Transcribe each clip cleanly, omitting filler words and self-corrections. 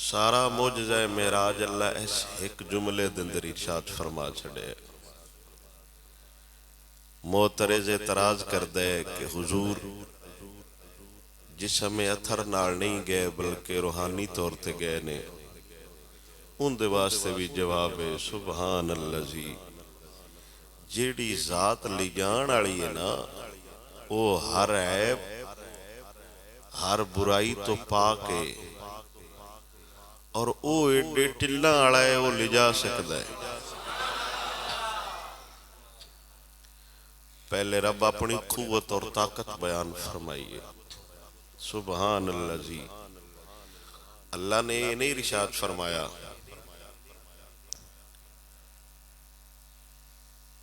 سارا معجزہ معراج اللہ اس ایک جملے دے اندر ارشاد فرما چھڑے۔ معترض اعتراض کردہ ہے کہ حضور جسم اتھر نال نہیں گئے بلکہ روحانی طور تے گئے نے، ان دے واسطے بھی جواب ہے سبحان اللذی، جیڑی ذات لی جان آڑی ہے نا وہ ہر عیب ہر برائی تو پاک ہے، اور او ایڈے ٹلنا آڑا ہے وہ لے جا سکتا ہے۔ پہلے رب اپنی قوت اور طاقت بیان فرمائیے سبحان اللذی۔ اللہ نے یہ نہیں ارشاد فرمایا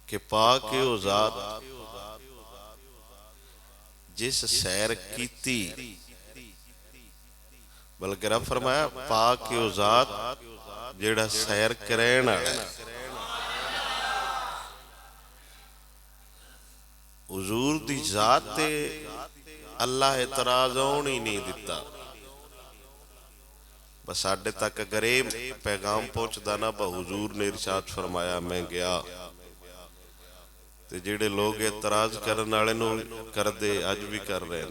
کہ پاک او ذات جس سیر کیتی، بلکہ رب فرمایا پاک او ذات جیڑا سیر کرین آڑا ہے۔ حضور دی ذات تے اللہ اعتراض ہونی نہیں دیتا۔ بس ساڈے تک اگر یہ پیغام پہنچدا نا با حضور نے ارشاد فرمایا میں گیا، تے جڑے لوگ اعتراض کرن والے نو کر دے اج بھی کر رہے ہیں،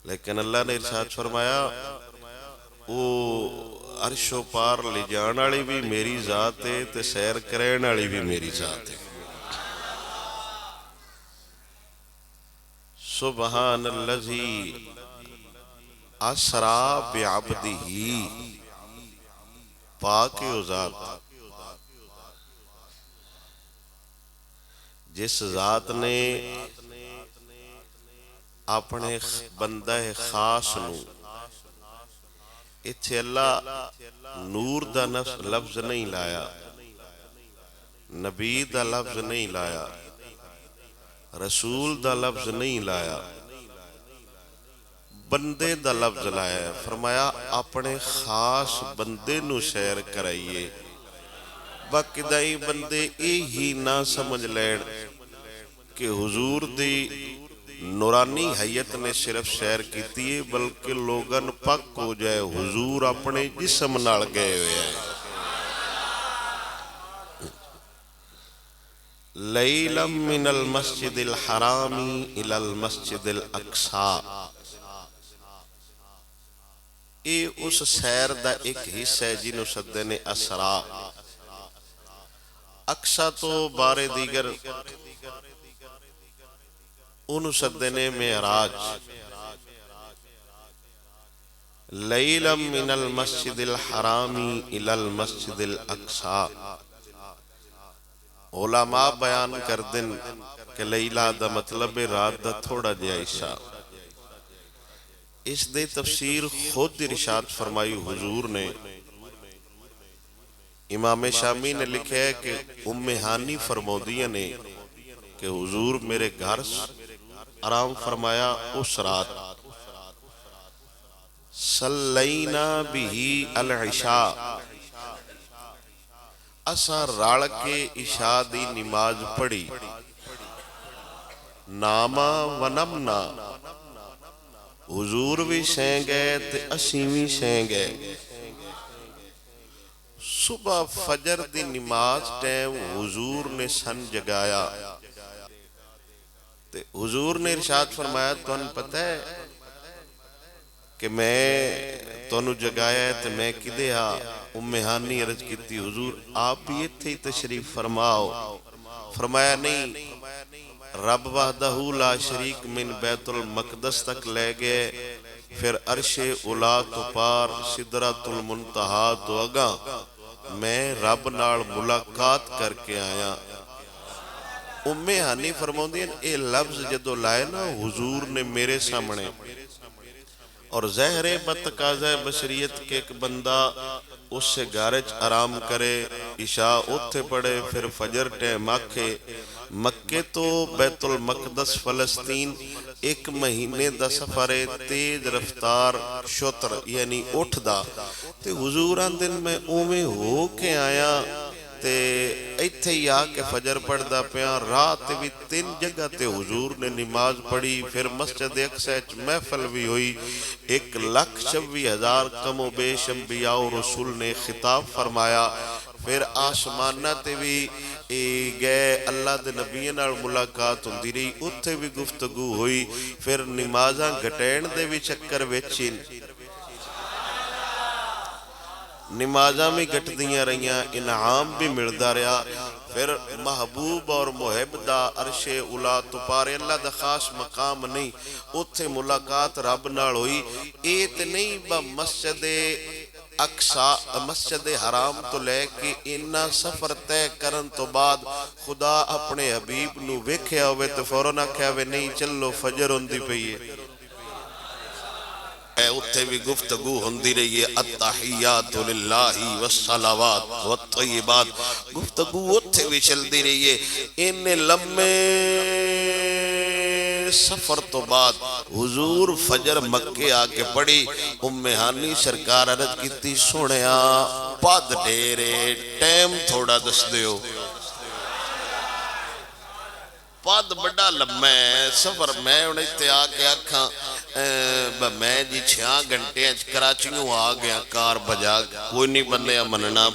لیکن اللہ نے ارشاد فرمایا وہ عرش و پار لے جان والی بھی میری ذات ہے تے سیر کرین والی بھی میری ذات ہے۔ سبحان اللذی اسرا بعبدہ، پاک او ذات جس ذات نے اپنے بندہ خاص نو، اتھے اللہ نور دا لفظ نہیں لایا، نبی دا لفظ نہیں لایا، رسول دا لفظ نہیں لایا، بندے دا لفظ لایا ہے۔ فرمایا اپنے خاص بندے نو سیر کرائیے، باقی دائی بندے ہی نہ سمجھ لین کہ حضور دی نورانی حیت نے صرف سیر کیتی ہے، بلکہ لوگن پک ہو جائے حضور اپنے جسم نال گئے ہوئے ہیں۔ لیلا من المسجد الحرام الى المسجد الاقصی، اے اس سیر دا ایک حصہ ہے جنہوں سدے نے اسرا۔ اقصی تو بارے دیگر انہوں سدے نے معراج۔ لیلا من المسجد الحرام الى المسجد الاقصی، علماء بیان کر دن کہ لیلہ دا مطلب رات دا تھوڑا جا حصہ۔ اس دے تفسیر خود ارشاد فرمائی حضور نے، امام شامی نے لکھا ہے کہ ام ہانی فرمودیہ نے کہ حضور میرے گھر آرام فرمایا اس رات، صلینا بھی العشاء، اسا راڑ کے عشاء دی نماز پڑھی، ناما و نمنا، حضور بھی سین گئے تے اسیں بھی سین گئے۔ صبح فجر دی نماز ٹیم حضور نے سن جگایا، تے حضور نے ارشاد فرمایا تو ان پتہ ہے کہ میں تونوں جگایا ہے تے میں کدے ہاں؟ ام ہانی عرض کیتی حضور آپ بھی اتھے تشریف فرماؤ۔ فرمایا نہیں، رب وحدہ لا شریک من بیت المقدس تک لے گئے، پھر عرش اولا تو پار سدرۃ المنتہا تو اگاں میں رب نال ملاقات کر کے آیا۔ ام ہانی فرماؤندی ہیں اے لفظ جدو لائے نا حضور نے میرے سامنے، اور ظاہر بتقاضۂ بشریت کے ایک بندہ اس سے گارج آرام کرے، عشاء اتھے پڑے، پھر فجر ٹیم آکھے، مکے تو بیت المقدس فلسطین 1 مہینے دا سفر تیز رفتار شتر یعنی اٹھ دا، تے حضور دن میں اومیں ہو کے آیا تے ایتھے ہی آ کے فجر پڑھدا پیا رات بھی 3 جگہ تے حضور نے نماز پڑھی پھر مسجد اقصی وچ محفل بھی ہوئی 1,26,000 کم و بیش انبیاء و رسول نے خطاب فرمایا پھر آسمانہ تے بھی گئے اللہ دے نبیوں نال ملاقات ہوندی رہی اتھے بھی گفتگو ہوئی پھر نمازاں گھٹین دے بھی چکر وچ نمازاں بھی گھٹ دیاں رہیاں انعام بھی ملدا رہا پھر محبوب اور محب دا عرش اولا تو پارے اللہ دا خاص مقام نہیں اتھے ملاقات رب نال ہوئی ایت نہیں با مسجد اقصی مسجد حرام تو لے کے انہا سفر تے کرن تو بعد خدا اپنے حبیب نو ویکھیا ہوئے تو فوراً آکھیا ہوئے نہیں چلو فجر ہوندی پئی ہے اتھے بھی گفتگو ہوندی رہی ہے التحیات للہ والصلوات والطیبات گفتگو اتھے بھی چل دی رہی ہے ان لمحے سفر تو بعد حضور فجر مکے آکے پڑھی ہانی سرکار عرض کیتی سنیا پاد ڈیرے ٹیم تھوڑا دس دیو پاد بڑا لمحے سفر میں انہیں تے آکے آکھاں میں جی 6 گھنٹے کراچیوں آ گیا کار بجا کوئی نہیں بندیا مننا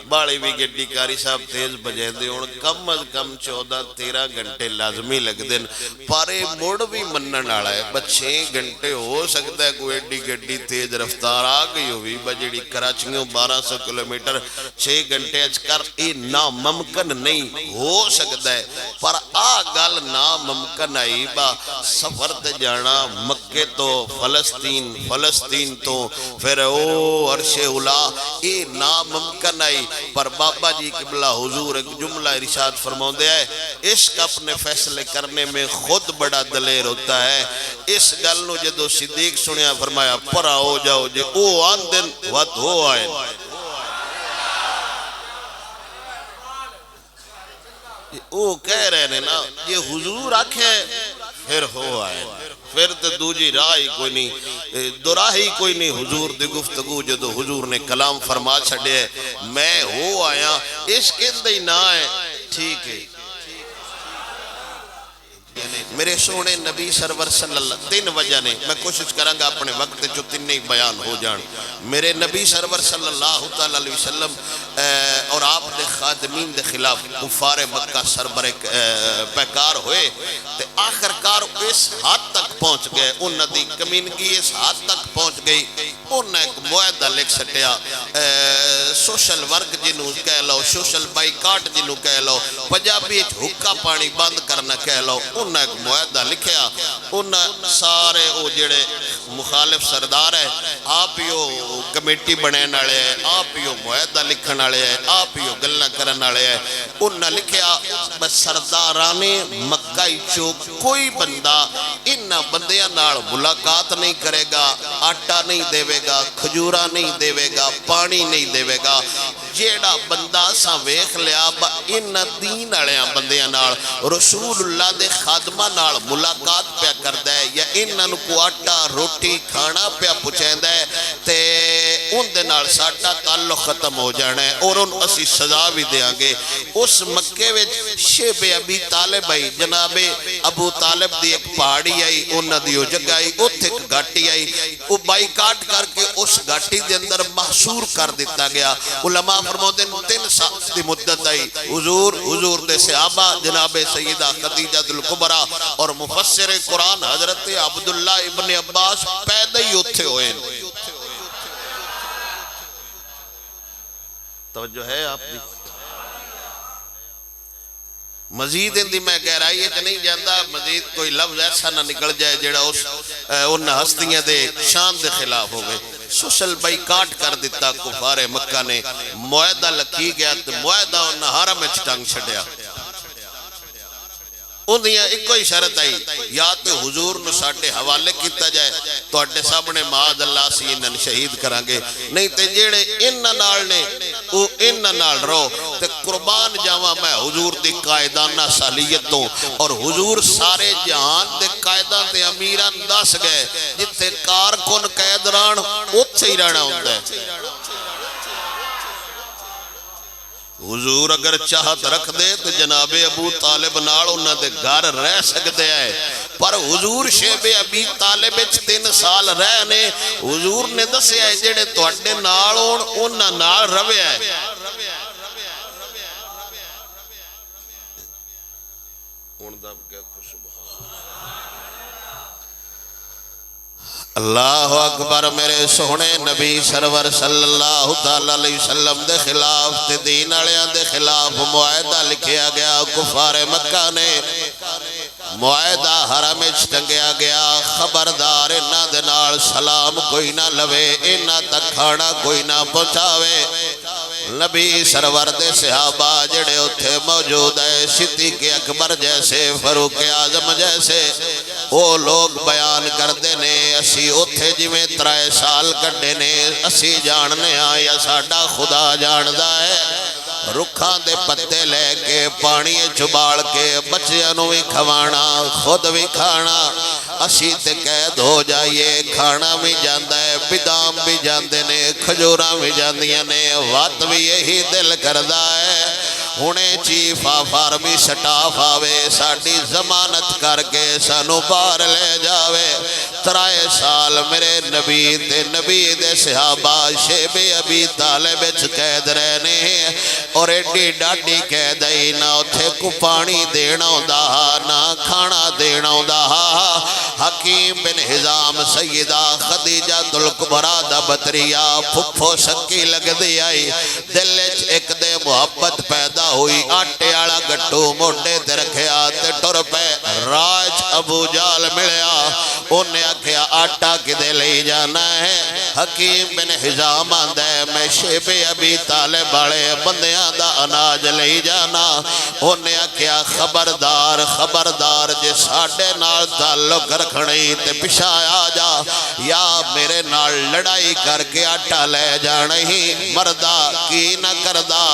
باڑی بھی گڈی کاری صاحب تیز بجے دے ہون کم از کم 14-13 گھنٹے لازمی لگ دن پارے موڑ بھی منن آڑا ہے 6 گھنٹے ہو سکتا ہے کوئی ایڈی گڈی تیز رفتار آ گئی ہوئی بجڑی کراچیوں 1200 کلومیٹر 6 گھنٹے کر اے ناممکن نہیں ہو سکتا ہے پر آ گل ناممکن آئی با سفر تے جانا مکہ تو فلسطین تو پھر او عرش اولا اے ناممکن آئی پر بابا جی قبلہ حضور ایک جملہ ارشاد فرماؤں دے ہے عشق اپنے فیصلے کرنے میں خود بڑا دلیر ہوتا ہے اس گلنو جدو صدیق سنیا فرمایا پرا ہو جاؤ جے او آن دن وقت ہو آئے او کہہ رہے ہیں نا یہ حضور آکھیں پھر ہو آئے پھر تو دوجی راہی کوئی نہیں دوراہی کوئی نہیں حضور دی گفتگو جدو حضور نے کلام فرما چھڑے میں ہو آیا اس کے اندر ہی نہ آئے ٹھیک ہے میرے سونے نبی سرور صلی اللہ 3 وجہ نے میں کوشش کروں گا اپنے وقت جو 3 ہی بیان ہو جان میرے نبی سرور صلی اللہ علیہ وسلم اور آپ دے خادمین دے خلاف کفار مکہ سربر پیکار ہوئے تے آخرکار اس حد تک پہنچ گئے انہوں دی کمینگی اس حد تک پہنچ گئی انہوں ایک معاہدہ لکھ سٹیا سوشل ورک جنہوں کہہ لو سوشل بائیکاٹ جنہوں کہہ لو پنجابی حکا پانی بند کرنا کہہ لو انہوں ایک معاہدہ لکھیا انہوں سارے او جڑے مخالف سردار ہے آپ ہیو کمیٹی بنے نالے ہیں آپ ہیو معاہدہ لکھن نالے ہیں آپ ہیو گلنہ کرن نالے ہیں انہوں لکھیا بس سردارانے مکہی چوک کوئی بندہ انہاں بندیاں نال ملاقات نہیں کرے گا آٹا نہیں دیوے گا کھجورہ نہیں دیوے گا پانی نہیں دیوے گا جیڑا بندہ سا ویخ لیا با انہاں دین آلیاں بندیاں نال رسول اللہ دے خادمہ نال ملاقات پیا کر دے یا انہاں کو آٹا روٹی کھانا پیا پچھین دے تے ان دے نال ساٹا تعلق ختم ہو جانا ہے اور ان اسی سزا بھی دے آنگے اس مکے وچ شیب ابی طالب آئی جناب ابو طالب دی ایک پہاڑی آئی انہاں دیو جگہ آئی اتھے ایک گھاٹی آئی وہ بائی کاٹ کر کے اس گھاٹی دے اندر محصور کر دیتا گیا علماء فرمودے 3 سال دی مدت آئی حضور دے صحابہ جناب سیدہ خدیجہ الکبریٰ اور مفسر قرآن حضرت عبداللہ ابن عباس پیدا ہی اتھے ہوئے توجہ ہے آپ دی مزید اندھی میں کہہ رہا یہ نہیں جاندہ مزید کوئی لفظ ایسا نہ نکل جائے جیڑا ان ہستیاں دے شان دے خلاف ہو گئے سوشل بائیکاٹ کر دیتا کفار مکہ نے معاہدہ لکی گیا تو معاہدہ انہاں حرم میں چٹنگ چھڑیا انہیں ایک کوئی شرط آئی یا تو حضور نو ساٹھے حوالے کیتا جائے تو اٹھے سامنے معاذ اللہ سی انہاں شہید کرانگے نہیں تے جیڑے انہاں نال نے او انہاں نال رو تے قربان جاواں میں حضور دی قائدانہ صالحیتوں اور حضور سارے جہان دے قائدان دے امیران دس گئے جتے کارکن قیدران اتھے ہی رہنا ہوندہ ہے حضور اگر چاہت رکھ دے تو جناب ابو طالب نال انہاں دے گھر رہ سکتے ہیں، پر حضور شیب ابی طالب 3 سال رہنے حضور نے دسے ہے جڑے تواڈے نال ہون انہاں نال روے ہے۔ اللہ اکبر۔ میرے سونے نبی سرور صلی اللہ علیہ وسلم دے خلاف تے دین والیاں دے خلاف معاہدہ لکھیا گیا، کفار مکہ نے معاہدہ حرم وچ ٹنگیا گیا، خبردار انہاں دے نال سلام کوئی نہ لوے، انہاں تک کھانا کوئی نہ پہنچاوے۔ نبی سرور دے صحابہ جڑے اتھے موجود ہے، صدیق اکبر جیسے، فاروق اعظم جیسے، وہ لوگ بیان کردے نے اسی اتھے جویں 3 سال کڈے نے، اسی جاننے ہاں یا ساڈا خدا جاندا ہے۔ رکھاں دے پتے لے کے پانی چبال کے بچیاں نوں بھی کھوانا، خود بھی کھانا، اسی تے قید ہو جائیے، کھانا بھی جاندا ہے، بدام بھی جاندے نے، کھجوراں بھی جاندیاں نے، وات بھی یہی دل کردا ہے ہنے چیف آف آرمی سٹاف آوے، ساڈی ضمانت کر کے سانو باہر لے جاوے۔ 3 سال میرے نبی تے نبی دے صحابہ شیب ابی طالب وچ قید رہنے ہیں، اور ایڈی ڈاڈی قید ہے، نہ اتھے کو پانی دینا ہوندا، نہ کھانا دینا ہوندا۔ حکیم بن حزام سیدہ خدیجہ الکبریٰ دا بطریہ پھپھو سکی لگ دی آئی، دل وچ ایک دے محبت پیدا ہوئی، آٹے والا گٹو موڈے تے رکھیا تے ٹر پے۔ راج ابو جال ملیا، انہیں آکھیا آٹا کدے لے جانا ہے؟ حکیم بن حزام آندہ ہے میں شیب ابی طالب والے بندیاں دا اناج لے جانا۔ انہیں آکھیا خبردار خبردار، جے ساڈے نال تعلق رکھنی تے پیچھے آ جا، یا میرے نال لڑائی کر کے آٹا لے جانا ہی مردہ کی نہ کردہ۔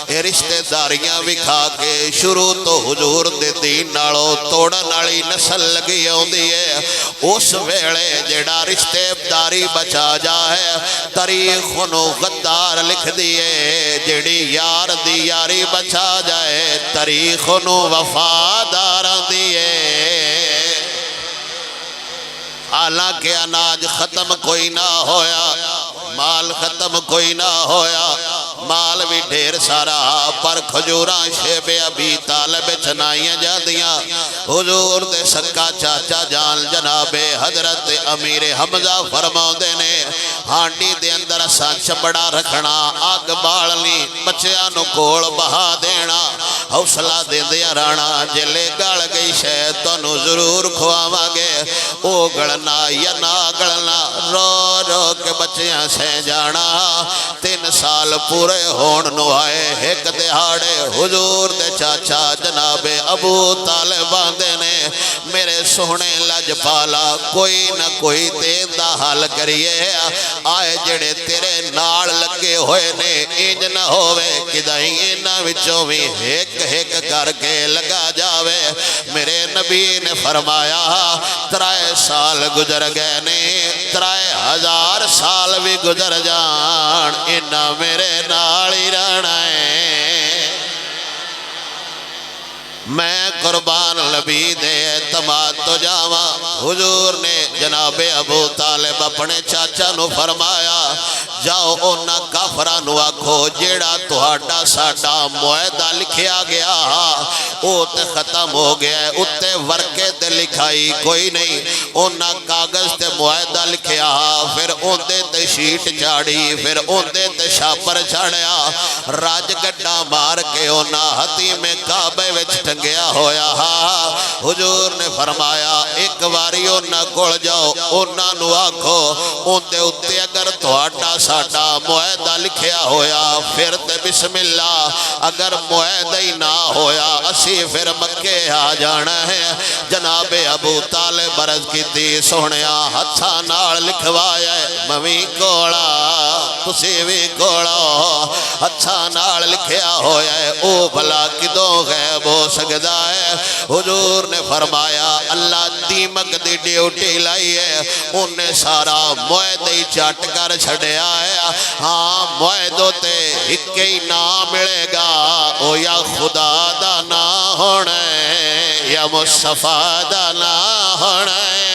اے رشتے داریاں بھی کھا کے شروع تو حضور دے دین نالوں توڑن والی نسل لگی ہوندی ہے، اس ویلے جڑا رشتے داری بچا جا ہے، تاریخ نو غدار لکھ دیے، جڑی یار دی یاری بچا جائے، تاریخ نو وفادار دیے۔ حالانکہ اناج ختم کوئی نہ ہویا، مال ختم کوئی نہ ہویا، مال بھی ڈھیر سارا، پر کھجوراں شیب ابی طالب چنائیاں جا دیاں۔ حضور دے سکا چاچا جان جناب حضرت امیر حمزہ فرماؤ دینے، ہانڈی دے اندر اساں چمڑا رکھنا، آگ بالنی، بچیاں نو کول بہا دینا، حوصلہ دے دیا رانا، جلے گل گئی شاید تو ضرور کھواواں گے، او گلنا یا نہ گلنا، رو رو کے بچیاں سے جانا۔ 3 سال پورے ہون نو آئے، ایک دہاڑے حضور دے چاچا جناب ابو طالب آندے نے، میرے سونے لج پالا کوئی نہ کوئی دین دا حال کریے، آئے جڑے تیرے نال لگے ہوئے نے انج نہ ہوئے کدائیں انہاں وچوں بھی ایک کر کے لگا جاوے۔ میرے نبی نے فرمایا 3 سال گزر گئے نے، 3000 سال بھی گزر جان، انہاں میرے نال ہی رہنا ہے۔ میں قربان نبی دے اعتماد تو جاواں۔ حضور نے جناب ابو طالب اپنے چاچا نو فرمایا جاؤ اونا کافراں نو آکھو جیڑا تہاڈا ساڈا معاہدہ لکھیا گیا او تے ختم ہو گیا ہے، اتے ورکے تے لکھائی کوئی نہیں، اونا کاغذ تے معاہدہ لکھیا، پھر اوندے تے شیٹ چاڑی، پھر اوندے تے شاپر چاڑیا، راج گڈا مار کے اونا حتیم کعبے وچ ٹنگیا ہویا۔ حضور نے فرمایا ایک واری اونا کول جاؤ، اونا نو آکھو اوندے اتے اگر تہاڈا ساڈا معاہدہ لکھیا ہویا پھر تے بسم اللہ، اگر معاہدہ ہی نہ ہویا اسی پھر مکے آ جانا ہے۔ جناب ابو طالب عرض کی تھی سونیا ہتھا نال لکھوایا ہے، ممی کوڑا تسی بھی کوڑا، ہتھا نال لکھیا ہویا ہے، او بھلا کدوں غیب ہو سکتا ہے؟ حضور نے فرمایا اللہ دیمک دی ڈیوٹی لائی ہے، انہیں سارا معاہدہ ہی چاٹ کر چھڑیا ہے۔ ہاں معاہدوں تے ایک ہی نام ملے گا، گیا مصطفیٰ دا نا ہونا ہے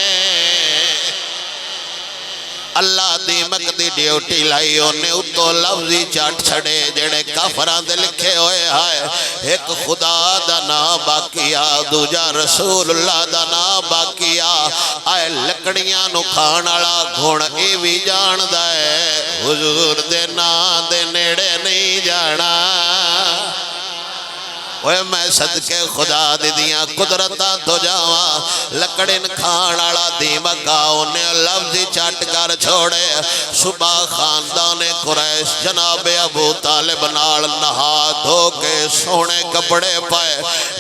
اللہ دیمک دی ڈیوٹی لائی انہیں اتو لفظی چاٹ چھڑے جڑے کافران دے لکھے ہوئے آئے ایک خدا دا نا باقیا دوجا رسول اللہ دا نا باقیا آئے لکڑیاں نو کھانالا گھوڑ ایوی جان دائے حضور دے نا دے نیڑے نہیں جانا اوے میں صدقے خدا دی دیاں قدرتاں تو جاواں لکڑن کھانالا دیمکا انہیں لفظی چاٹ کر چھوڑے صبح خاندان قریش جناب ابو طالب نال نہا دھو کے سونے کپڑے پائے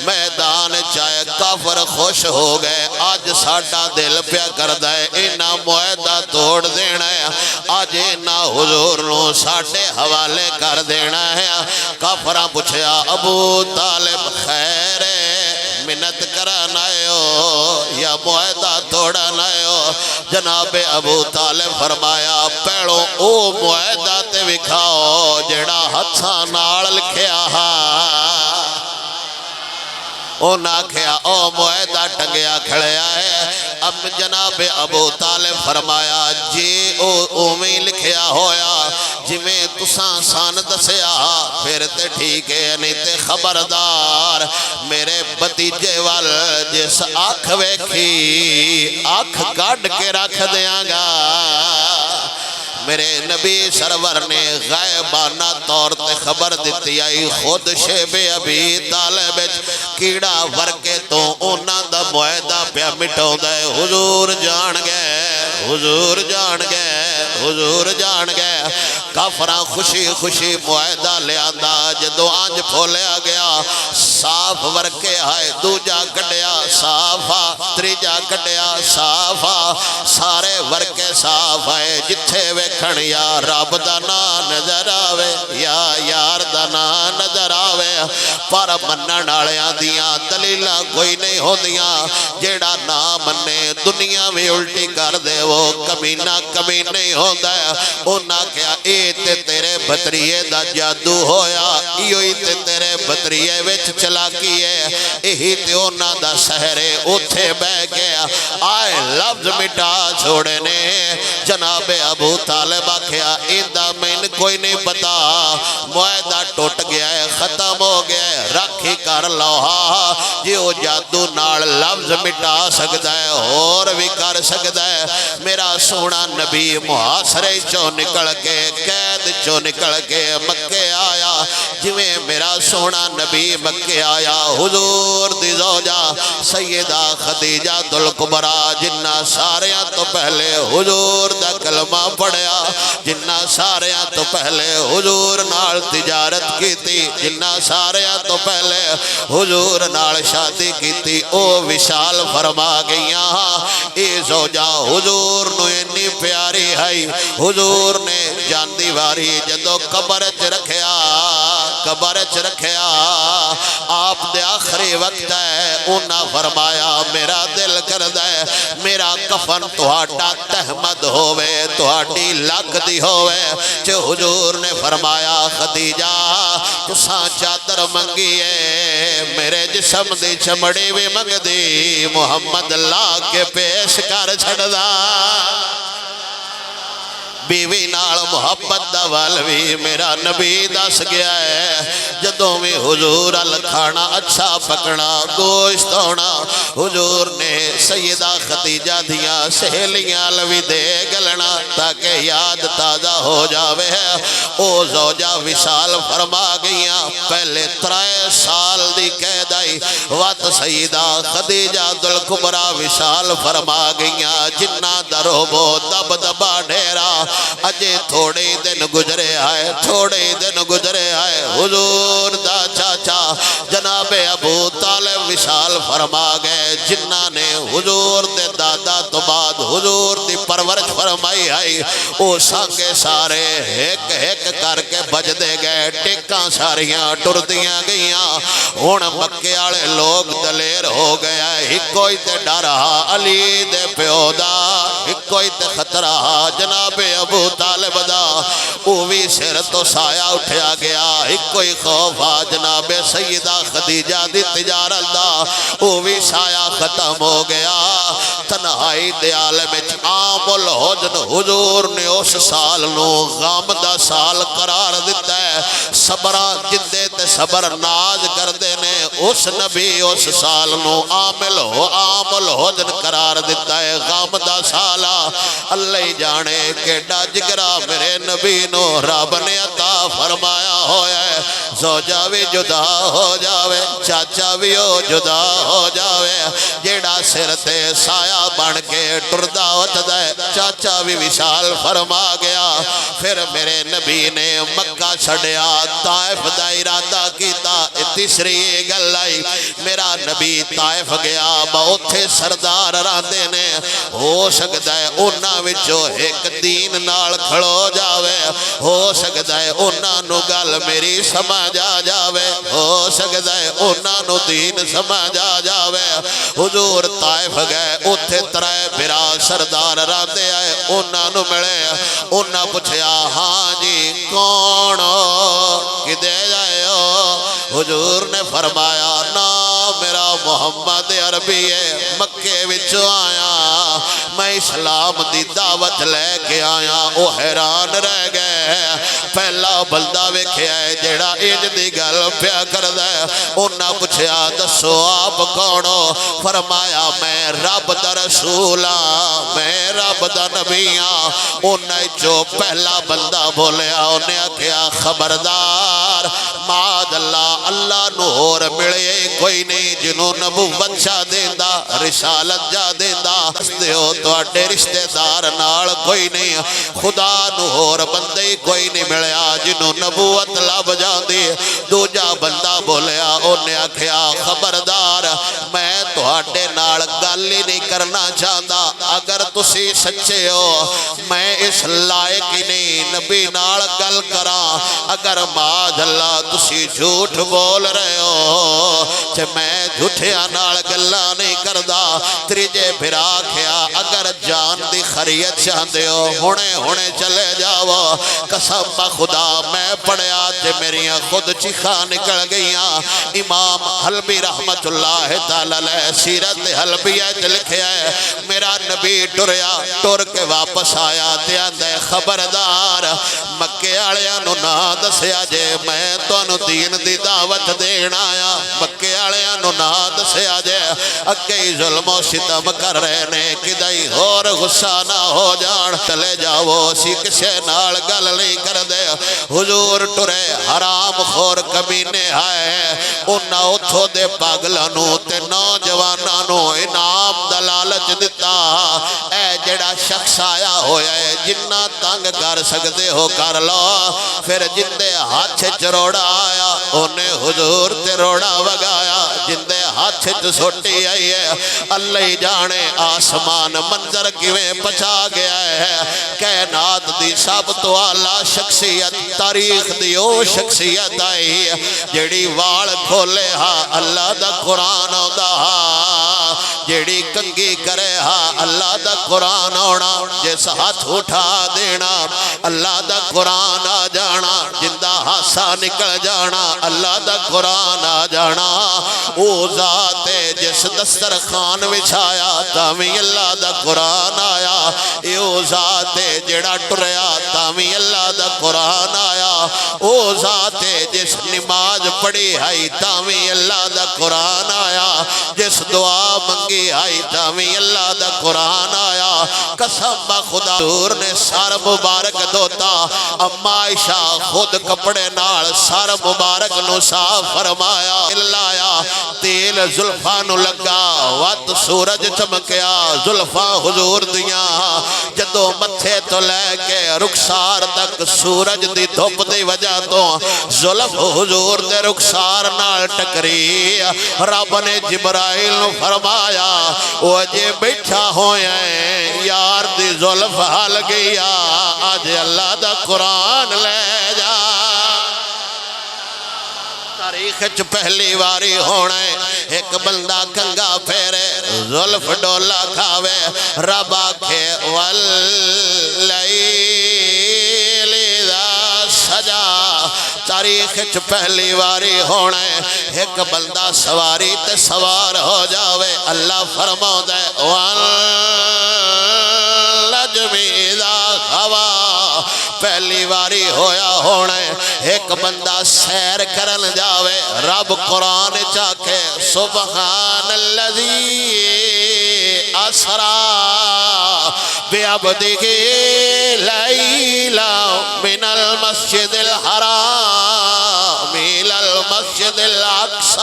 میدان چاہے کافر خوش ہو گئے آج ساڑھا دل پیا کر دائے انہا معاہدہ توڑ دینا ہے آج انہا حضور نو ساڑھے حوالے کر دینا ہے کافرہ پوچھیا ابو طالب خیر منت کرانا ہو یا معاہدہ توڑانا ہو جناب ابو طالب فرمایا پیڑوں او معاہدہ تے وکھاؤ جڑا ہتھاں نال لکھیا او نہ کھیا او معاہدہ ٹنگیا کھڑیا ہے اب جناب ابو طالب فرمایا جی او اومی لکھیا ہویا جی میں تساں سان دسیا پھر تے ٹھیک ہے نہیں تے خبردار میرے بتیجے وال جس آنکھ ویکھی آنکھ گاڑ کے رکھ دیاں گا میرے نبی سرور نے غائبانہ طور تے خبر دیتی آئی خود شیب ابی طالب کیڑا ورکے تو اونا دا معاہدہ پیا مٹھوں دے حضور جان گئے حضور جان گئے حضور جان گئے کافران خوشی خوشی معاہدہ لے آندہ جدو آنج پھولیا گیا صاف ورکے آئے دوجا کڑیا صافا تریجا کڑیا صافا سارے ورکے صاف آئے جتھے ویکھن یا رب دانا نظر آوے یا یار دانا نظر آوے پر منن آلیاں دیاں دلیلہ کوئی نہیں ہو دیاں جیڑا نا مننے دنیا میں الٹی کر دے وہ کمینہ کمین نہیں ہو دے اونا کیا اے تے تیرے بطریے دا جادو ہویا ایوئی تے تیرے بطریے وچ چلا کیے اہی تے اونا دا سہرے اتھے بہ گیا آئے لفظ مٹا چھوڑے نے جناب ابو طالب آکھیا ایندہ میں کوئی نہیں پتا معاہدہ ٹوٹ گیا ہے ختم ہو گیا ہے رکھی کر لوہا جیو جادو نال لفظ مٹا سکتا ہے اور بھی کر سکتا ہے میرا سونا نبی محاصرے چو نکل کے قید چو نکل کے مکے آیا جویں میرا سونا نبی مکے آیا حضور دی زوجہ سیدہ خدیجہ دلکبرا جنہ ساریاں تو پہلے حضور دا کلمہ پڑھیا جنہ ساریاں تو پہلے حضور نال تجارت کی تھی جنہ ساریاں تو پہلے حضور نال شادی کی تھی او وشال فرما گئیاں اے زوجہ حضور نو انی پیاری ہے حضور نے جان دیواری جدو قبر چ رکھیا آپ دے آخری وقت ہے انہا فرمایا میرا دل کر دے میرا کفن تہاڈا تحمد ہوئے تہاڈی لگ دی ہوئے چھے حضور نے فرمایا خدیجہ تساں چادر منگیے میرے جسم دی چمڑی بھی منگ دی محمد لا کے پیش کر چھڑ دا بیوی نال محبت دا والوی میرا نبی دس گیا ہے جدوں میں حضور الکھانا اچھا پکڑا گوشت ہونا حضور نے سیدہ خدیجہ دیا سہیلیاں لوی دے گلنا تاکہ یاد تازہ ہو جاوے او زوجہ وشال فرما گئیاں پہلے 3 سال دی قید آئی وات سیدہ خدیجہ دلکبرا وشال فرما گئیاں جنہ دروبو دب دبا ڈھیرا اجے تھوڑے دن گزرے آئے حضور دا چاچا جناب ابو طالب وشال فرما گئے جنہ نے حضور دے دادا تو بعد حضور دی پرورش فرمائی آئی او سانگے سارے ایک کر کے بج دے گئے ٹیکاں ساریاں ٹر دیاں گئیاں ہون مکے آلے لوگ دلیر ہو گیا ہی کوئی تے ڈرہا علی دے پیودا ہی کوئی تے خطرہ جناب ابو طالب دا وہ بھی سر تو سایہ اٹھیا گیا ایک کوئی خوف آ جناب سیدہ خدیجہ دی تجارت دا وہ بھی سایہ ختم ہو گیا تنہائی دے عالم عام الحزن حضور نے اس سال نو غم دا سال قرار دیتا ہے صبرہ جندے تے صبر ناز کردے نے اس نبی اس سال نو عامل ہو عام الحزن قرار دیتا ہے غم دا سالا اللہ جانے کہ ڈاجگرہ میرے نبی نو رب نے عطا فرمایا ہویا ہے زوجہ بھی جدا ہو جاوے چاچا بھی ہو جدا ہو جاوے جیڑا سر تے سایہ بن کے ٹردہ ہوتا ہے چاچا بھی وشال فرما گیا پھر میرے نبی نے مکہ چھڑیا طائف دا ارادہ کیتا تیسری گل آئی میرا نبی طائف گیا بہتے سردار راندے نے ہو سکتا ہے انہاں وچوں ایک دین نال کھڑو جاوے ہو سکتا ہے انہاں نو گل میری سمجھ آ جاوے ہو سکتا ہے انہاں نو دین سمجھ آ جاوے حضور طائف گئے اتھے ترائے بھرا سردار راندے آئے انہاں نو ملے انہاں پوچھیا ہاں جی کون کدے جائے ہو حضور نے فرمایا نا میرا محمد عربی ہے مکے وچوں آیا میں اسلام دی دعوت لے کے آیا وہ حیران رہ گئے پہلا بلدہ ویکھیا ہے جیڑا انج دی گل پیا کردا ہے انہاں پوچھیا دسو آپ کون ہو فرمایا میں رب دا رسول ہاں میں رب دا نبی ہاں انہاں جو پہلا بلدہ بولیا انہیں آکھیا خبردار معاذ اللہ اللہ نور ملے کوئی نہیں جنہوں نبوت جا دیندہ رسالت جا دیندہ ہستے ہو تو اٹھے رشتہ دار نال کوئی نہیں خدا نور بندے کوئی نہیں ملیا جنہوں نبوت لب جا دی دوجا بندہ بولیا انہیں آکھیا خبردار میں تو اٹھے نال گالی نہیں کرنا چاہتا اگر تسی سچے ہو میں اس لائق ہی نہیں نبی نال گل کرا اگر معاذ اللہ تسی جھوٹ بول رہے ہو کہ میں جھوٹیا نال گلا نہیں کردا تریجے بھرا کھیا اگر جان دی خریت چاہتے ہو ہونے چلے جاؤ قسم خدا میں پڑھیا تے میری خود چیخا نکل گئیاں امام حلبی رحمت اللہ تعالی سیرت حلبیہ لکھے ہے میرا نبی ٹر کے واپس آیا تے آندے خبردار مکے آلیاں نو نہ دسیا جے میں تو انو دین دی دعوت دین آیا مکے آلیاں نو نہ دسیا جے اگئی ظلم و ستم کر رہے نے کدائی اور غصہ نہ ہو جان چلے جاؤ سی کسے نال گل نہیں کر دے حضور ٹرے حرام خور کمینے آئے انہا اتھو دے پاگلانو تے نوجوانانو انعام دلالت دیتا اے جڑا شخص آیا ہویا ہے جنہ تنگ کر سکتے ہو کر لو پھر جندے ہاتھ چروڑا آیا انہیں حضور تے روڑا وگایا جندے ہاتھ سوٹی آئی ہے اللہ جانے آسمان منظر کیویں پچا گیا ہے کائنات دی سب تو اعلیٰ شخصیت تاریخ دی او شخصیت آئی جیڑی وال کھولے ہاں اللہ دا قرآن آدھا جیڑی کنگی کرے ہاں اللہ دا قرآن آنا جس ہاتھ اٹھا دینا اللہ دا قرآن آ جانا جندہ ہاسا نکل جانا اللہ دا قرآن آ جانا او ذات جس دسترخان وچھایا تامی اللہ دا قرآن آیا او ذات جڑا ٹریا تامی اللہ دا قرآن آیا او ذات جس نماز پڑھی آئی تامی اللہ دا قرآن آیا جس دعا منگی آئی تامی اللہ دا قرآن آیا قسم خدا دور نے سار مبارک دوتا اما عائشہ خود کپڑے نال سار مبارک نو صاف فرمایا اللہ تیل زلفانو لگا وات سورج چمکیا زلفا حضور دیاں جدو متھے تو لے کے رخسار تک سورج دی دھوپ دی وجہ تو زلف حضور دے رخسار نال ٹکری رب نے جبرائیل نو فرمایا وہ جے بیٹھا ہوئے ہیں یار دی زلف حل گیا آج اللہ دا قرآن لے جا تاریخ چ پہلی واری ہونے ایک بندہ کنگا پھیرے زلف ڈولا کھاوے رب آکھے واللیل ذا تاریخ چ پہلی واری ہونا ہے ایک بندہ سواری تے سوار ہو جاوے اللہ فرماؤں ہے وَالنَّجْمِ إِذَا هَوَى پہلی واری ہویا ہونا ہے ایک بندہ سیر کرن جاوے رب قرآن چاکے سبحان الذی اسرا بعبدہ لیلا من المسجد الحرام الى المسجد الاقصی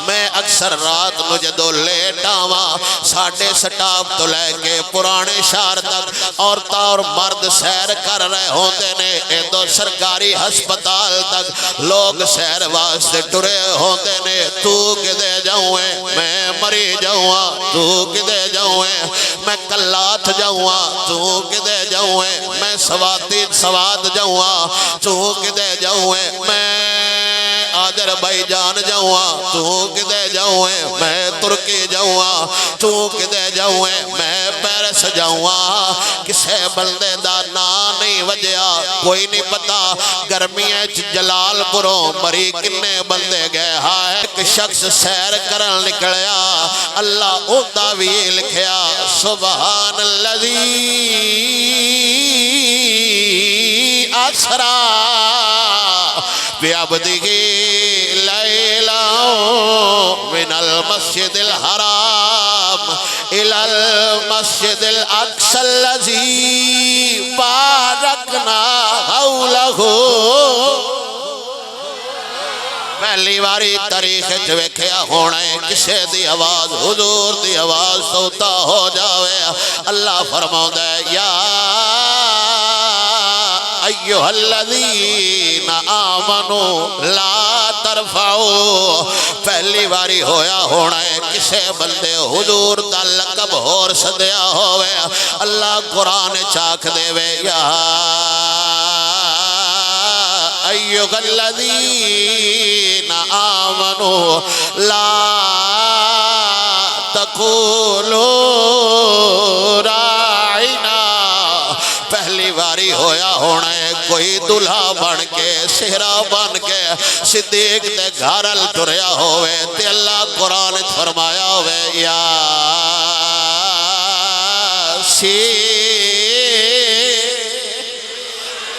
میں اکثر رات نو جدو لیٹ آواں ساڑھے سٹاپ تو لے کے پرانے شہر تک عورتاں اور مرد سیر کر رہے ہوندے نے ایدو سرکاری ہسپتال تک لوگ سیر واسطے ٹرے ہوندے نے تو کدے جاؤں میں مری جاؤں تو کدے جاؤں میں کلات جاؤں تو کدے جاؤں میں سواد جاؤں تو کدے جاؤں میں آجر بھائی جان جاؤں تو کدے جاؤں میں ترکی جاؤں تو کدے جاؤں میں پیرس جاؤں کسے بلدے دا نا نہیں وجیا کوئی نہیں پتا گرمی جلال پروں مری کنے بندے گئے ہائے ایک شخص سیر کرن نکلیا اللہ اوندہ بھی لکھیا سبحان الذی اسرا بعبدہ لیلا من المسجد الحرام الى المسجد الاقصی الذی بارکنا حولہ پہلی واری تاریخ ویکھیا ہونا ہے کسے دی آواز حضور دی آواز سوتا ہو جاوے اللہ فرماؤں ہے یا ایوہ الذین آمنوا لا ترفعوا پہلی واری ہویا ہونا ہے کسے بندے حضور دا لقب ہور صدیا ہوئے اللہ قرآن چاک دے وے یا ایوہ الذین آمنوا لا تقولوا راعنا پہلی واری ہویا ہونا ہے کوئی دلہا بن کے سہرہ بن کے صدیق دے گھارل ٹریا ہوئے تے اللہ قرآن فرمایا ہوئے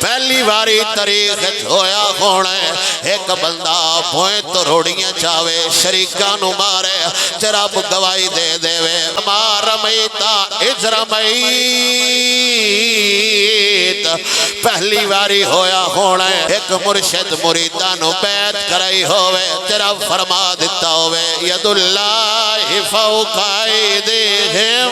پہلی واری تاریخ ہویا ہونا ہے ایک بندہ بھوئے تو روڑیاں چاوے شریکاں نو مارے رب گواہی دے دے وے ما رمیتا اذ رمیت پہلی واری ہویا ہونا ہے ایک مرشد مریداں نو بیعت کرائی ہوئے رب فرما دیتا ہوئے ید اللہ فوق ایدیہم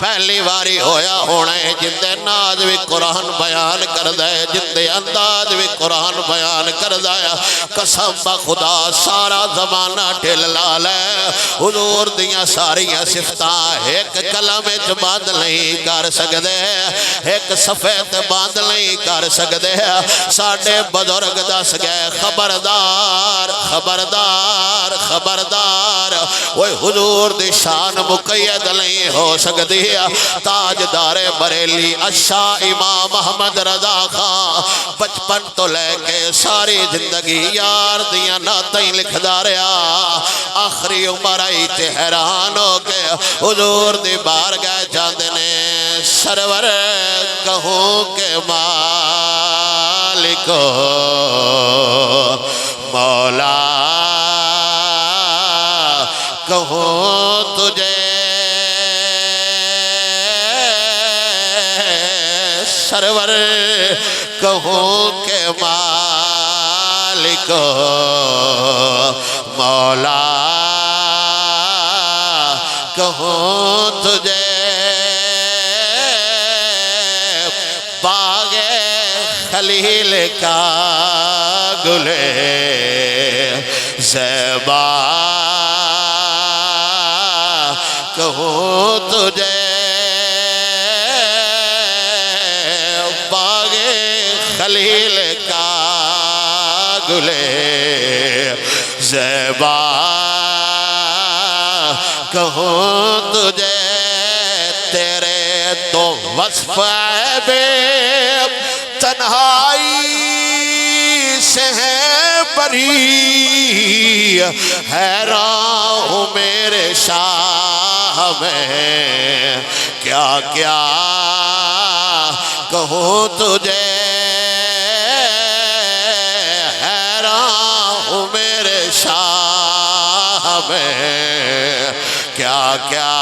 پہلی واری ہویا ہونا ہے جندے ناز بھی قرآن بیان کر دے جندے انداز بھی قرآن بیان کر دے قسم بخدا سارا زمانہ ٹھل لالے حضور دیاں ساریاں صفتاں ایک کلم باندھ نہیں کر سکدے ایک صفحت باندھ نہیں کر سکدے ساڑھے بزرگ دس گئے خبردار خبردار خبردار وہ حضور دی شان مقید نہیں ہو سکدی تاجدار بریلی اشاہ امام محمد رضا خان بچپن تو لے کے ساری زندگی یار دیاں ناتیں لکھ داریا آخری عمر آئی تے حیران ہو کے حضور دی بار گئے جاندے نے سرور کہوں کہ مالک مولا کہوں تجھے سرور کہوں کہ مالک مولا کہوں تجھے باغ خلیل کا گلے زیبا کہوں تجھے خلیل کا گلے زیبا کہوں تجھے تیرے تو وصف عیب تنہائی سے ہے بری، حیران ہوں میرے شاہ میں کیا کیا کہوں تجھے، حیران ہوں میرے شاہ میں کیا کیا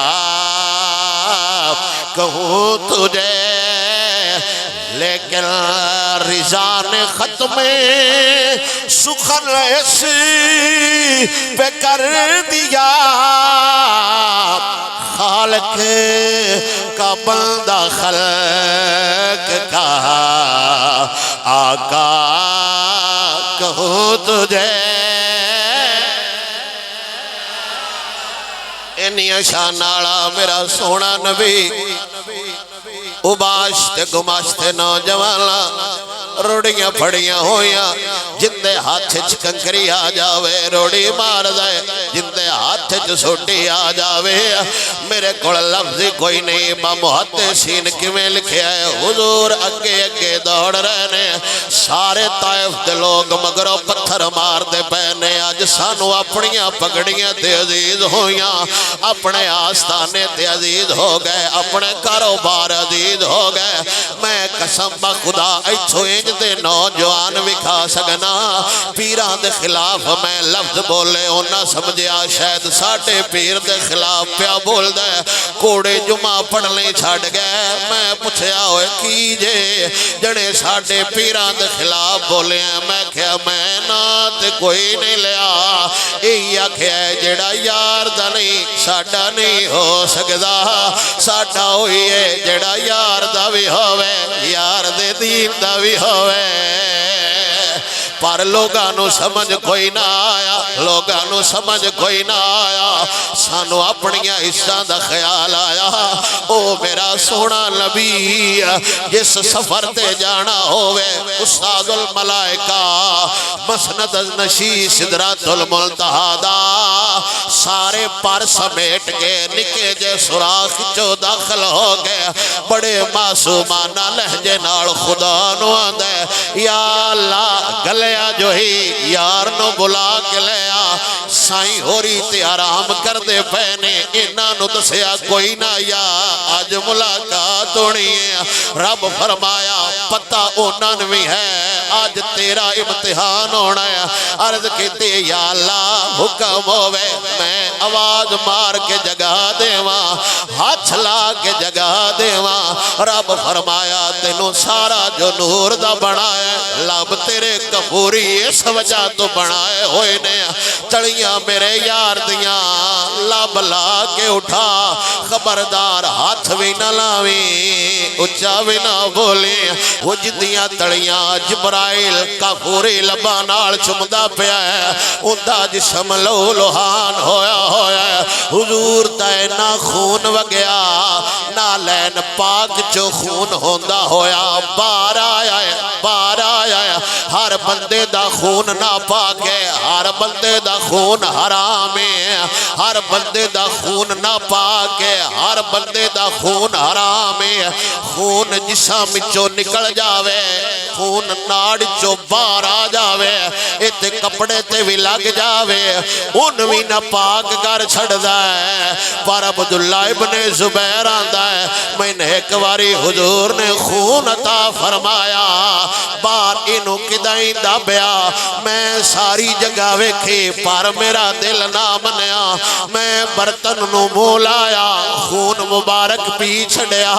کہوں تجھے، لیکن رضا نے ختم سخن اس پہ کر دیا، خالق کا بندہ خلق کا آقا کہوں تجھے، انیاں شانالا میرا سونا نبی، اباشتے گماشتے نوجوانا روڑیاں پھڑیاں ہویاں، جندے ہاتھ کنکری آ جاوے روڑی مار دے، جندے ہاتھ سوٹی آ جاوے، میرے کول لفظی کوئی نہیں، با محدثین کیویں لکھیا ہے، حضور اگے اگے دوڑ رہنے، سارے طائف دے لوگ مگروں پتھر مار دے پہنے، آج سانو اپنیاں پگڑیاں تے عزیز ہویاں، اپنے آستانے تے عزیز ہو گئے، اپنے کاروبار عزیز ہو گئے، میں قسم بخدا ایتھو انج دے نوجوان وکھا سکنا، پیران دے خلاف میں لفظ بولے ہونا سمجھیا شاید ساڑھے پیر دے خلاف پیا بول دے، کوڑے جمعہ پڑھنے چھاڑ گئے، میں پوچھیا ہوئے کیجے جنے ساڑھے پیران دے خلاف بولے ہیں، میں کہا میں نات کوئی نہیں لیا، اییا کہا جڑا یار دا نہیں ساڑھا نہیں ہو سکدا، ساڑھا ہوئی ہے جڑا یار دا بھی ہوئے، یار دے دین دا بھی ہوئے، پر لوگانو سمجھ کوئی نہ آیا، لوگانو سمجھ کوئی نہ آیا، سانو اپنیاں حصہ دا خیال آیا، او میرا سونا نبی جس سفر تے جانا ہوئے، استاد الملائکہ مسند نشی سدرات المنتہا دا، سارے پر سمیٹ کے نکے جے سراخ چو داخل ہو گئے، بڑے معصومانہ لہجے نال خدا نو آندے، یا اللہ گلیا جو ہی یار نو بلا کے لیا، سائیں ہو رہی تے آرام کر دے پہنے، انہاں نو دسیا کوئی نہ یا آج ملاقات ہونی ہے، رب فرمایا پتہ انہاں بھی ہے آج تیرا امتحان ہونا ہے، عرض کہتے یا اللہ حکم ہوئے، میں آواز مار کے جگہ دیواں، ہاتھ لا کے جگہ دیواں، رب فرمایا تینوں سارا جو نور دا بنائے، لب تیرے کفوری اس وجہ تو بنائے ہوئے نے، تڑیاں میرے یار دیاں لب لا کے اٹھا، خبردار ہاتھ بھی نہ لاویں اچھا بھی نہ بولیں، وہ جدیاں تڑیاں جبرائیل کفوری لبانال چمدہ پیا ہے، اندھا جسم لو لوہان ہویا ہویا ہے، حضور دائے نہ خون وگیا، نہ لین پاک جو خون ہوندہ ہویا، بار آیا ہے بار آیا ہے، ہر بندے دا خون نہ پاکے، ہر بندے دا خون حرام ہے، ہر بندے دا خون نہ پاکے، ہر بندے دا خون حرام ہے، خون جسم چو نکل جاوے، خون ناڑ چو بار آ جاوے، ایتے کپڑے تے بھی لگ جاوے، ان بھی نہ پاک کر چھڑ دائے، پر عبداللہ ابن زبیر آندہ ہے، میں نے ایک واری حضور نے خون عطا فرمایا، بار انہوں کدائیں دابیا، میں ساری جگہ ویکھی پر میرا دل نہ منیا، میں برتن نو مولایا، خون مبارک پی چھڑیا،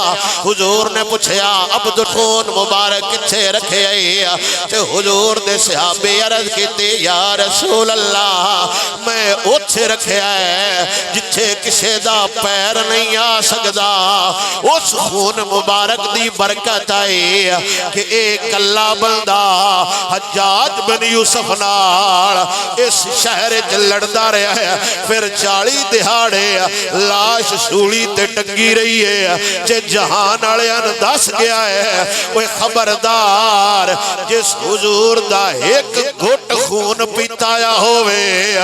حضور نے پوچھیا عبد خون مبارک کچھے رکھے آئی، تے حضور دے صحابی عرض کیتے یا رسول اللہ میں اتھے رکھے آئے جتھے کسے دا پیر نہیں آ سکدا، اس خون مبارک دی برکت آئی کہ ایک اللہ بندہ حجاج بن یوسف نال اس شہر لڑدا رہا ہے، پھر 40 دہاڑے لاش سولی تے ٹنگی رہی ہے، جے جہان آلیاں دس گیا ہے، وہ خبردار جس حضور دا ایک گھٹ خون پیتایا ہوئے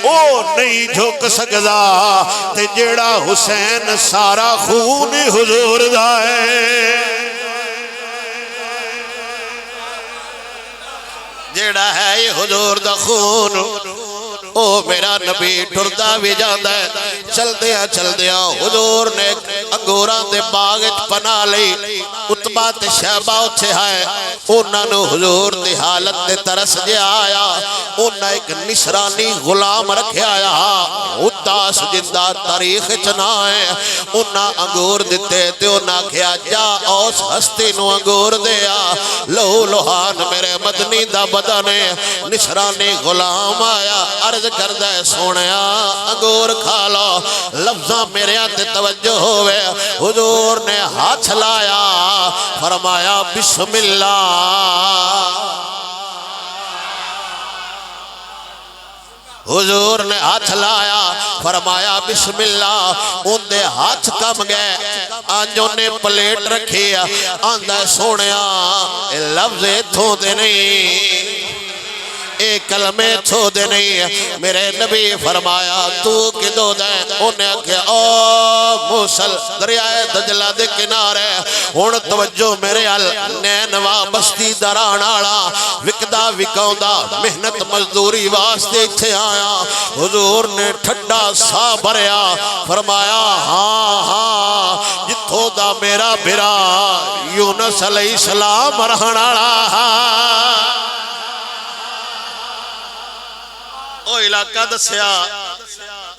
او نہیں جھک سکدا، تے جیڑا حسین سارا خون حضور دا ہے، جیڑا ہے یہ حضور دا خون او میرا نبی ٹردا بھی جاندا ہے چل دیا حضور نے انگوراں دے باغ وچ پناہ لئی عتبہ تے شیبہ اوتھے ہے انہاں نو حضور دی حالت تے ترس جیا آیا انہاں ایک نصرانی غلام رکھیا آیا اداس جندہ تاریخ چنا ہے انہاں انگور دیتے تے انہاں کہیا جا اس ہستی نو انگور دیا لہو لوہان میرے مدنی دا بدن نصرانی غلام آیا عرض کردہ سونیا انگور کھا لو لفظاں میرے آتے توجہ ہوئے حضور نے ہاتھ لایا فرمایا بسم اللہ حضور نے ہاتھ لایا فرمایا بسم اللہ ان دے ہاتھ کم گئے آنجوں نے پلیٹ رکھی آندہ سونیا لفظ تھو دے نہیں ایک کلمے چھو دے نہیں میرے نبی فرمایا تو کدو دے انہیں کہا او موسل دریائے دجلہ دے کنارے ان توجہ میرے نینوا بستی دران آڑا وکدہ وکاؤں محنت مزدوری واسطے تھے آیا حضور نے ٹھڈا سا بھریا فرمایا ہاں جتھو دا میرا بھرا یونس علیہ السلام رہن آڑا او علاقہ دسیا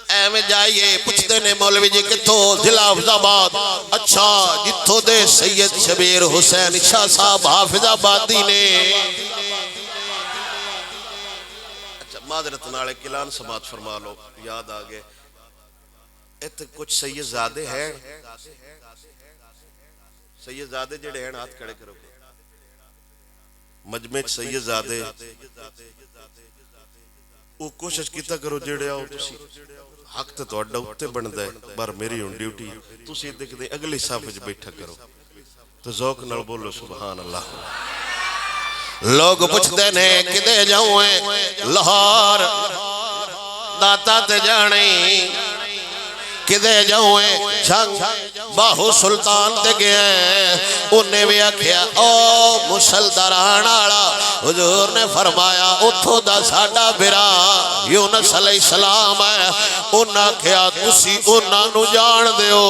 اے میں جائیے پوچھتے نے مولوی جی کتھو ضلع حافظ آباد اچھا جتھو دے سید شبیر حسین شاہ صاحب حافظ آبادی نے اچھا معذرت نالے کلان سماعت فرما لو یاد آگے ایت کچھ سید زادے ہیں سید زادے جڑے ہیں ہاتھ کھڑے کرو مجمع سید زادے وہ کوشش کیتا کرو جیڑے آؤ تسی حق تے تو اڈا اتے بندہ ہے بار میری ہون ڈیوٹی تسی دیکھ دے اگلی صاف وچ بیٹھا کرو تو ذوق نال بولو سبحان اللہ لوگ پوچھتے نے کدے جاؤں لاہور داتا تے جانے کدے جاؤں چھنگ باہو سلطان تے گئے انہیں بھی آکھیا او مسلدران آڑا حضور نے فرمایا اتھو دا ساڑا برا یونس علیہ السلام ہے انہاں کہیا تسی انہاں نو جان دیو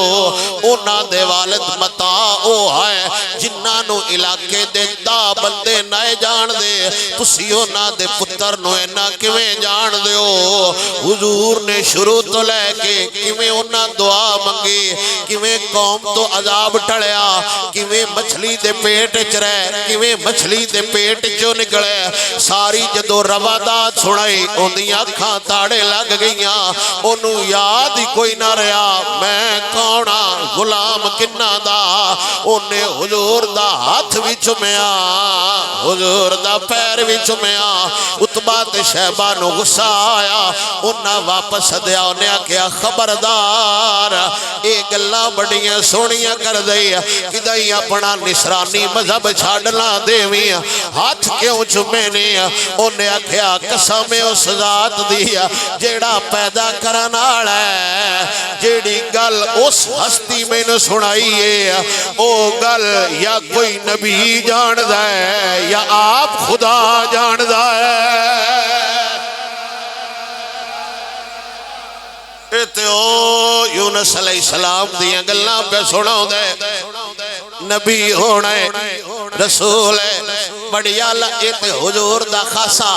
انہاں دے والد متا او ہے جنہاں نو علاقے دے دا بندے نائے جان دے تسی انہاں دے پتر نو انہاں کیویں جان دیو حضور نے شروع تو لے کے کیویں انہاں دعا منگی کیویں قوم تو عذاب ٹڑیا کیویں مچھلی دے پیٹ چرے کیویں مچھلی دے پیٹ چو نکلے ساری جدو روادات سنائی اندیاں کھاں تاڑے لگ گئیاں انہوں یاد ہی کوئی نہ رہا میں کونا غلام کنہ دا انہیں حضور دا ہاتھ بھی چمیا حضور دا پیر بھی چمیا اتبات شہبہ نو غصہ آیا انہاں واپس دیا انہیں کیا خبردار ایک اللہ بڑیاں سونیاں کر دئی کدائی اپنا نصرانی مذہب چھاڑنا دیویں ہاتھ کیوں چمینے انہیں کیا قسم اس ذات دیا جیڑا پیدا کرنا ہے جیڑی گل اس ہستی میں نے سنائیے او گل یا کوئی نبی جان دائے یا آپ خدا جان دائے ایتے او یونس علیہ السلام دیا گلنا پہ سناؤ دے نبی ہونا ہے رسول ہے بڑی اللہ ایتے حضور دا خاصا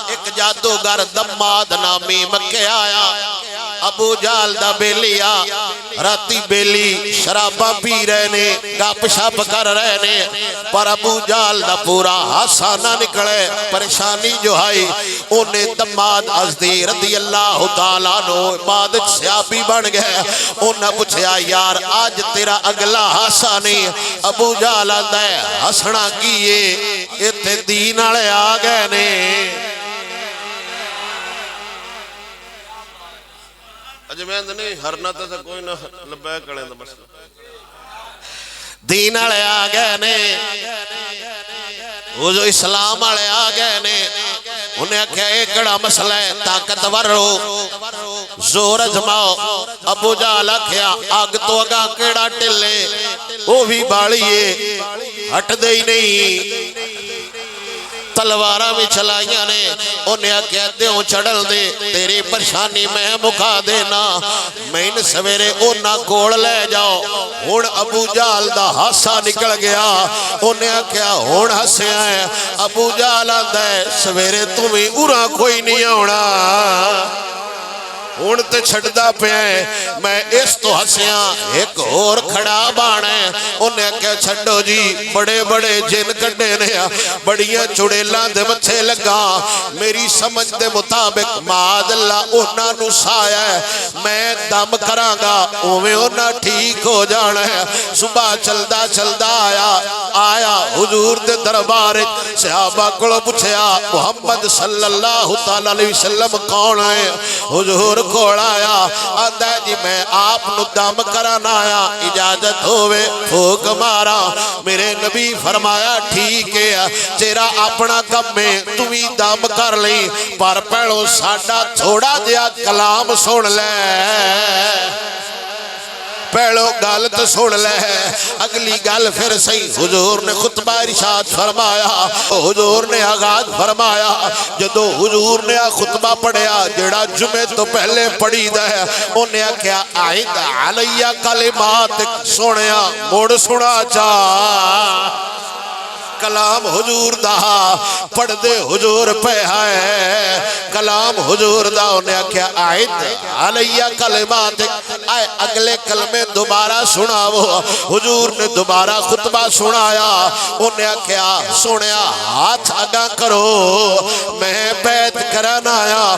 ایک جادوگر دماد نامی مکہ آیا ابو جال دا بیلیا راتی بیلی شرابہ پی رہنے گاپ شاپ کر رہنے پر ابو جال دا پورا حسا نہ نکلے پریشانی جو آئی انہیں دماد عزدی رضی اللہ تعالیٰ نو عبادت سیابی بن گئے انہیں پوچھیا یار آج تیرا اگلا حسا نہیں ابو جال دے حسنا کیے اتھے دین آلے آگئے نے اجمین نہیں ہرنا تا کوئی نہ لبائے کڑیں دا مسئلہ دین آلے آگئے نے وہ جو اسلام آلے آگئے نے انہیں کہا ایک کڑا مسئلہ ہے طاقتور ہو زور اجماؤ ابو جالا کہا آگ تو اگا کڑا ٹلے وہ بھی باڑیے ہٹ دے ہی نہیں تلواراں بھی چلائیاں نے انہیں آکھیا دیوں چڑھل دے تیری پریشانی میں مکا دینا میں سویرے اونا کوڑ لے جاؤ ہون ابو جال دا ہاسا نکل گیا انہیں آکھیا ہون ہسے آئے ابو جال آندہ ہے سویرے تمہیں ارا کوئی نہیں ہونا ہون تے چھڑدا پہ ہیں میں اس تو ہسیاں ایک اور کھڑا بانے انہیں کیا چھڑو جی بڑے بڑے جن کڑے نیا بڑیاں چڑیلاں دے مچھے لگا میری سمجھ دے مطابق ماد اللہ انہاں نو سایا ہے میں دم کرانگا اوہ انہاں ٹھیک ہو جانا ہے صبح چلدا آیا حضور دے دربار صحابہ کو پوچھیا محمد صلی اللہ تعالیٰ علیہ وسلم کون ہے حضور کوڑ آیا آدھا جی میں آپ نو دم کرانا آیا اجازت ہوئے پھوک مارا میرے نبی فرمایا ٹھیک ہے تیرا اپنا کم میں تمہیں دم کر لی پر پہلو ساڑھا تھوڑا دیا کلام سن لے پہلو گال تو سن لے اگلی گال پھر صحیح حضور نے خطبہ ارشاد فرمایا حضور نے آغاز فرمایا جدو حضور نے خطبہ پڑھیا جڑا جمعے تو پہلے پڑھی دے انہیں کیا آئید علیہ کلمات سنیا موڑ سنا چاہ کلام حضور دا پڑھ دے حضور پہ آئے کلام حضور دا انہیں کیا آئید علیہ کلمات آئے اگلے کلمے دوبارہ سناو حضور نے دوبارہ خطبہ سنایا انہیں کیا سنیا ہاتھ آگا کرو میں بیعت کرانا آیا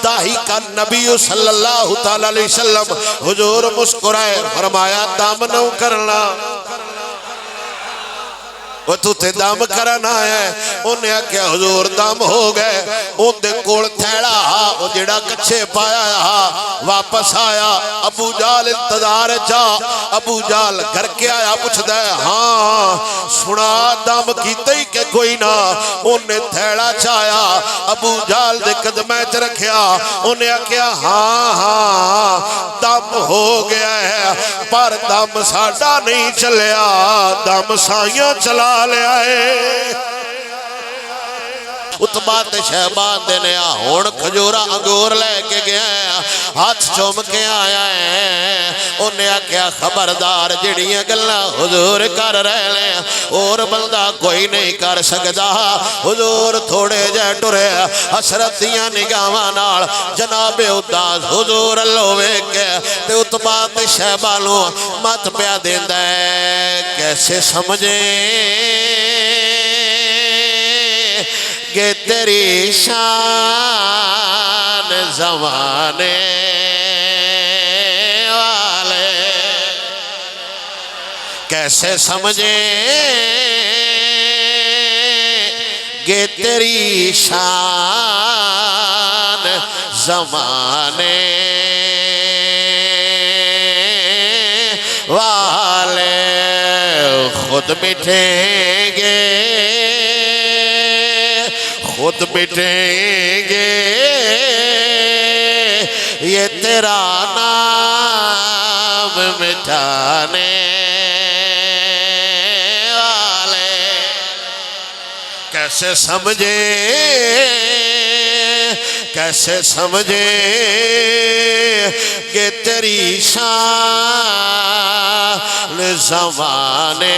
داہی کا نبی صلی اللہ تعالیٰ علیہ وسلم حضور مسکرائے فرمایا دامنوں کرنا وہ تو تے دم کرنا ہے انہیں کیا حضور دم ہو گئے ان دے کوڑ تھیڑا وہ جڑا کچھے پایا واپس آیا ابو جال انتظار چاہ ابو جال گھر کے آیا پوچھ دے ہاں سنا دم کیتے ہی کہ کوئی نہ انہیں تھیڑا چایا ابو جال دے قدمیں چ رکھیا انہیں کیا ہاں دم ہو گیا ہے پر دم ساڑھا نہیں چلیا دم سائیاں چلا لے آئے اتبات شہبان دینے ہون کھجورا انگور لے کے گیا ہے ہاتھ چوم کے آیا ہے انہیں کیا خبردار جڑیاں گلنا حضور کر رہے لیں اور بندہ کوئی نہیں کر سکتا حضور تھوڑے جے ٹرے حسرت دیاں نگاہاں نال جناب اداس حضور لوے کے تے اتبات شہبانوں مت پیا دیندہ ہے کیسے سمجھیں کہ تیری شان زمانے والے کیسے سمجھیں کہ تیری شان زمانے والے خود مٹیں گے خود مٹیں گے یہ تیرا نام مٹانے والے کیسے سمجھیں کہ تیری شان زمانے